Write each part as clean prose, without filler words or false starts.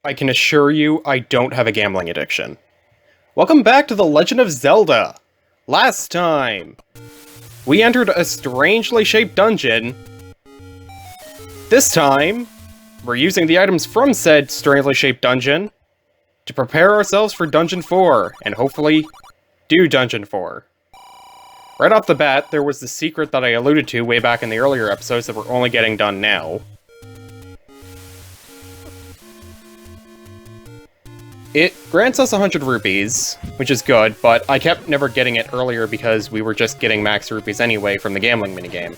I can assure you I don't have a gambling addiction. Welcome back to The Legend of Zelda! Last time, we entered a strangely shaped dungeon. This time, we're using the items from said strangely shaped dungeon to prepare ourselves for Dungeon 4, and hopefully do Dungeon 4. Right off the bat, there was the secret that I alluded to way back in the earlier episodes that we're only getting done now. It grants us 100 rupees, which is good, but I kept never getting it earlier because we were just getting max rupees anyway from the gambling minigame.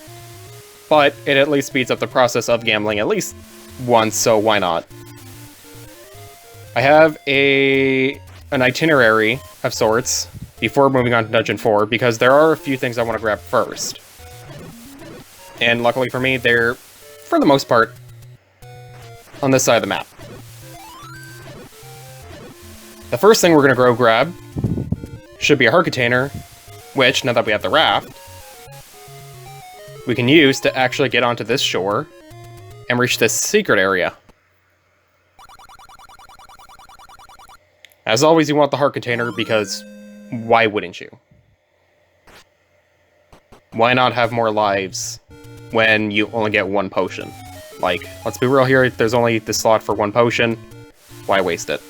But it at least speeds up the process of gambling at least once, so why not? I have an itinerary of sorts before moving on to Dungeon 4, because there are a few things I want to grab first. And luckily for me, they're, for the most part, on this side of the map. The first thing we're going to go grab should be a heart container, which, now that we have the raft, we can use to actually get onto this shore and reach this secret area. As always, you want the heart container because why wouldn't you? Why not have more lives when you only get one potion? Like, let's be real here, there's only the slot for one potion. Why waste it?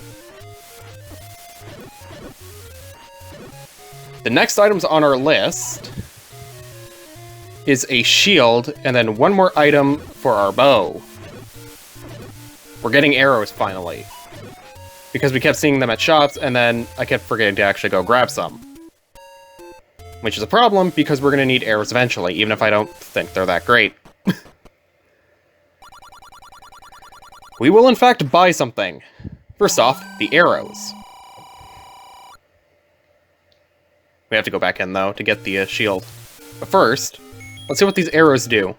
The next items on our list is a shield, and then one more item for our bow. We're getting arrows, finally. Because we kept seeing them at shops, and then I kept forgetting to actually go grab some. Which is a problem, because we're going to need arrows eventually, even if I don't think they're that great. We will in fact buy something. First off, the arrows. We have to go back in, though, to get the shield. But first, let's see what these arrows do.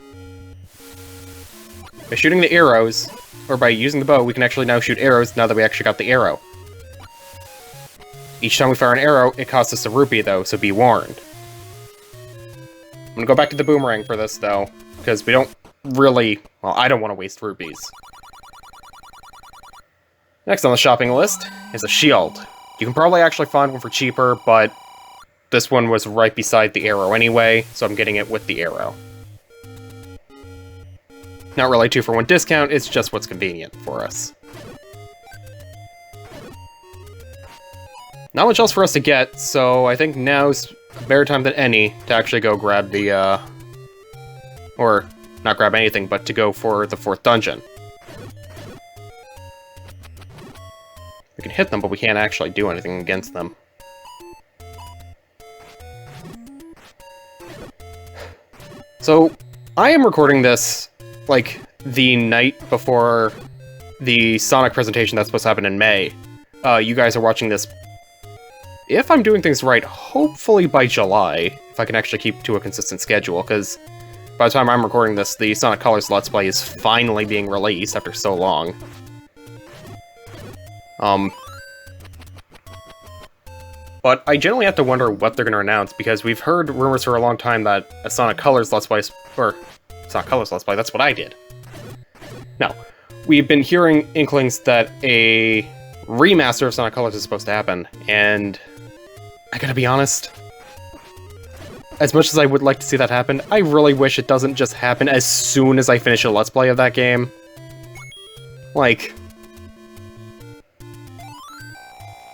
By shooting the arrows, or by using the bow, we can actually now shoot arrows now that we actually got the arrow. Each time we fire an arrow, it costs us a rupee, though, so be warned. I'm gonna go back to the boomerang for this, though, because we don't really... well, I don't want to waste rupees. Next on the shopping list is a shield. You can probably actually find one for cheaper, but this one was right beside the arrow anyway, so I'm getting it with the arrow. Not really 2-for-1 discount, it's just what's convenient for us. Not much else for us to get, so I think now's a better time than any to actually go grab the, or not grab anything, but to go for the 4th dungeon. We can hit them, but we can't actually do anything against them. So, I am recording this, like, the night before the Sonic presentation that's supposed to happen in May. You guys are watching this, if I'm doing things right, hopefully by July, if I can actually keep to a consistent schedule, because by the time I'm recording this, the Sonic Colors Let's Play is finally being released after so long. But I generally have to wonder what they're going to announce, because we've heard rumors for a long time that a Sonic Colors Let's Play, or Sonic Colors Let's Play, that's what I did. No, we've been hearing inklings that a remaster of Sonic Colors is supposed to happen, and I gotta be honest, as much as I would like to see that happen, I really wish it doesn't just happen as soon as I finish a Let's Play of that game. Like,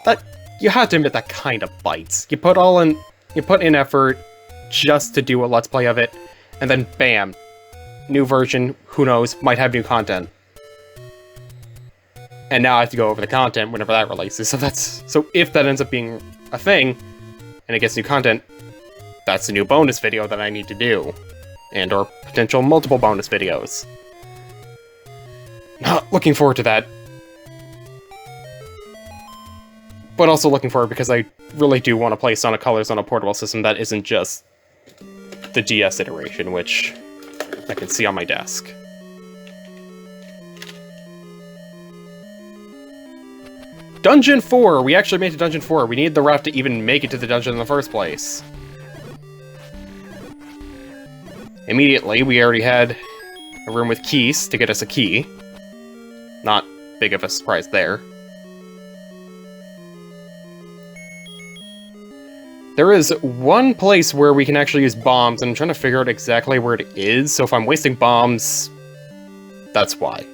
that... you have to admit that kind of bites. You put in effort just to do a Let's Play of it, and then bam, new version, who knows, might have new content. And now I have to go over the content whenever that releases, so if that ends up being a thing, and it gets new content, that's a new bonus video that I need to do. And or potential multiple bonus videos. Not looking forward to that. But also looking forward because I really do want to play Sonic Colors on a portable system that isn't just the DS iteration, which I can see on my desk. Dungeon 4! We actually made it to Dungeon 4. We needed the raft to even make it to the dungeon in the first place. Immediately, we already had a room with keys to get us a key. Not big of a surprise there. There is one place where we can actually use bombs, and I'm trying to figure out exactly where it is, so if I'm wasting bombs, that's why.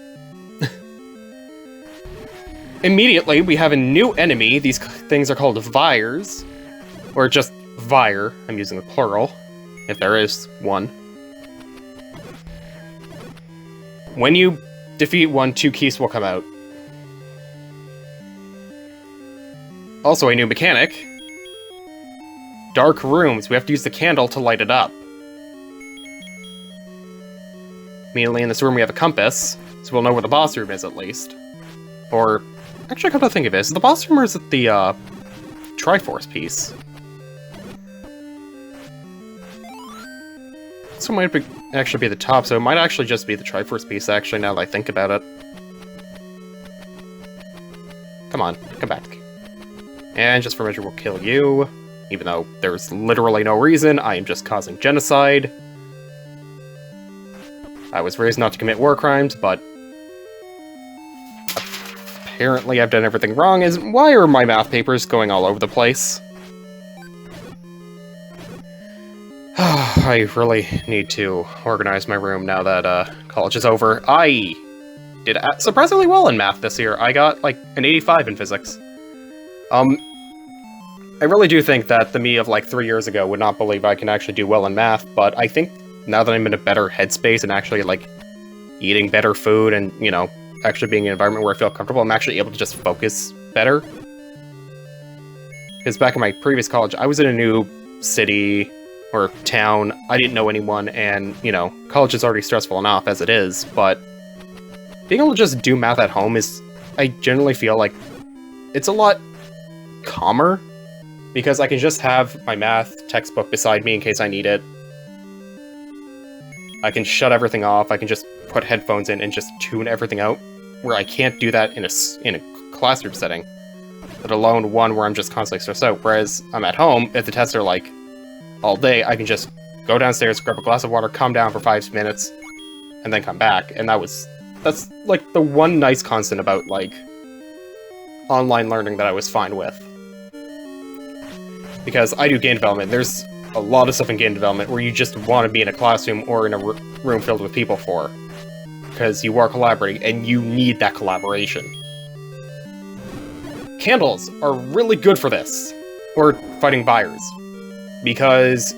Immediately, we have a new enemy. These things are called Vires, or just Vire. I'm using the plural, if there is one. When you defeat one, 2 keys will come out. Also, a new mechanic. Dark rooms. We have to use the candle to light it up. Immediately in this room we have a compass, so we'll know where the boss room is at least. Or, actually come to think of it, is it the boss room or is it the, Triforce piece? So it might actually be the top, so it might actually just be the Triforce piece, actually, now that I think about it. Come on, come back. And just for measure, we'll kill you. Even though there's literally no reason, I am just causing genocide. I was raised not to commit war crimes, but apparently I've done everything wrong. Why are my math papers going all over the place? I really need to organize my room now that college is over. I did surprisingly well in math this year. I got like an 85 in physics. I really do think that the me of like 3 years ago would not believe I can actually do well in math, but I think now that I'm in a better headspace and actually like eating better food and, you know, actually being in an environment where I feel comfortable, I'm actually able to just focus better. Because back in my previous college, I was in a new city or town, I didn't know anyone, and, you know, college is already stressful enough as it is, but being able to just do math at home is, I generally feel like it's a lot calmer. Because I can just have my math textbook beside me in case I need it. I can shut everything off, I can just put headphones in and just tune everything out, where I can't do that in a classroom setting, let alone one where I'm just constantly stressed out. Whereas I'm at home, if the tests are like all day, I can just go downstairs, grab a glass of water, calm down for 5 minutes, and then come back. And that's like the one nice constant about like online learning that I was fine with. Because I do game development, there's a lot of stuff in game development where you just want to be in a classroom or in a room filled with people for. Because you are collaborating, and you need that collaboration. Candles are really good for this, or fighting fires. Because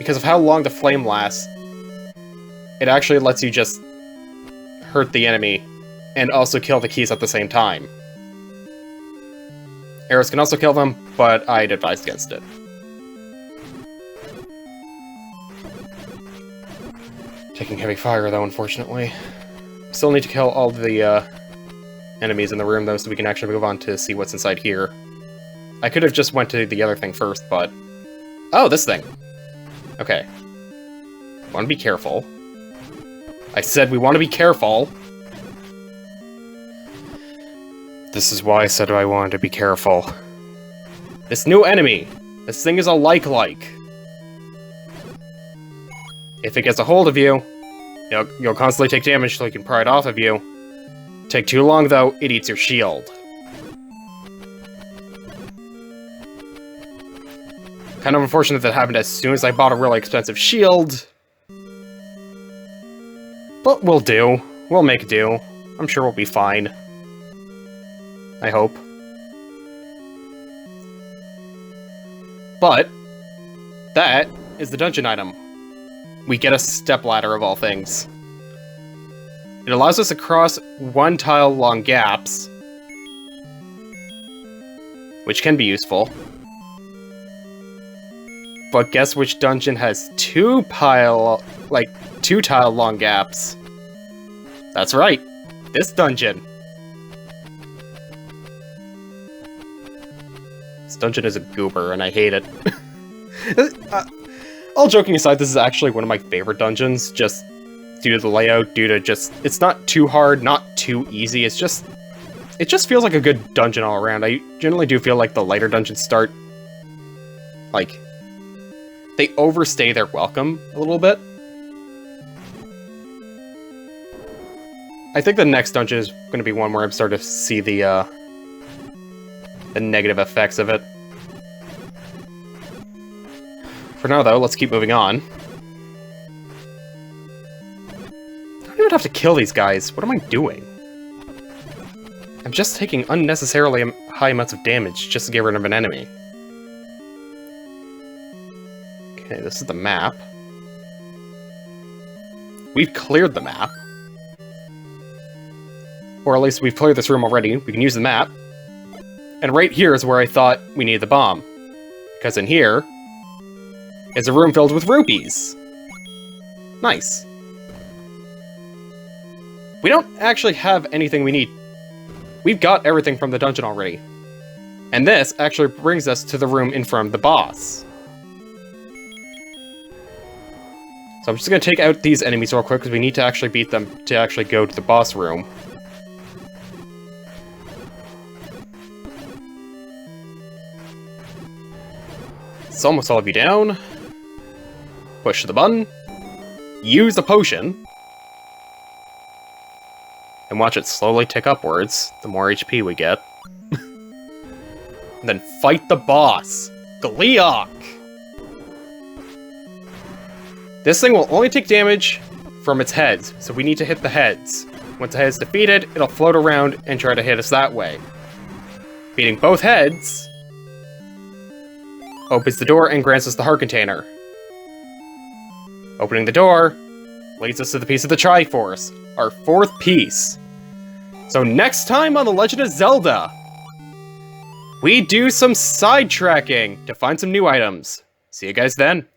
of how long the flame lasts, it actually lets you just hurt the enemy, and also kill the keys at the same time. Arrows can also kill them, but I'd advise against it. Taking heavy fire, though, unfortunately. Still need to kill all the enemies in the room, though, so we can actually move on to see what's inside here. I could have just went to the other thing first, but... Oh, this thing! Okay. Want to be careful. I said we want to be careful! This is why I said I wanted to be careful. This new enemy! This thing is a like-like. If it gets a hold of you, you'll constantly take damage so it can pry it off of you. Take too long, though, it eats your shield. Kind of unfortunate that happened as soon as I bought a really expensive shield. But we'll do. We'll make do. I'm sure we'll be fine. I hope. But that is the dungeon item. We get a stepladder of all things. It allows us to cross 1 tile long gaps, which can be useful. But guess which dungeon has 2 tile long gaps? That's right, this dungeon. This dungeon is a goober, and I hate it. All joking aside, this is actually one of my favorite dungeons, just due to the layout, it's not too hard, not too easy, it just feels like a good dungeon all around. I generally do feel like the lighter dungeons start, like, they overstay their welcome a little bit. I think the next dungeon is going to be one where I'm starting to see the negative effects of it. For now, though, let's keep moving on. I don't even have to kill these guys. What am I doing? I'm just taking unnecessarily high amounts of damage just to get rid of an enemy. Okay, this is the map. We've cleared the map. Or at least we've cleared this room already. We can use the map. And right here is where I thought we needed the bomb. Because in here is a room filled with rupees. Nice. We don't actually have anything we need. We've got everything from the dungeon already. And this actually brings us to the room in front of the boss. So I'm just going to take out these enemies real quick because we need to actually beat them to actually go to the boss room. It's almost all of you down. Push the button. Use the potion. And watch it slowly tick upwards, the more HP we get. And then fight the boss, Gleeok! This thing will only take damage from its heads, so we need to hit the heads. Once the head is defeated, it'll float around and try to hit us that way. Beating both heads opens the door and grants us the heart container. Opening the door leads us to the piece of the Triforce, our fourth piece. So next time on The Legend of Zelda, we do some sidetracking to find some new items. See you guys then.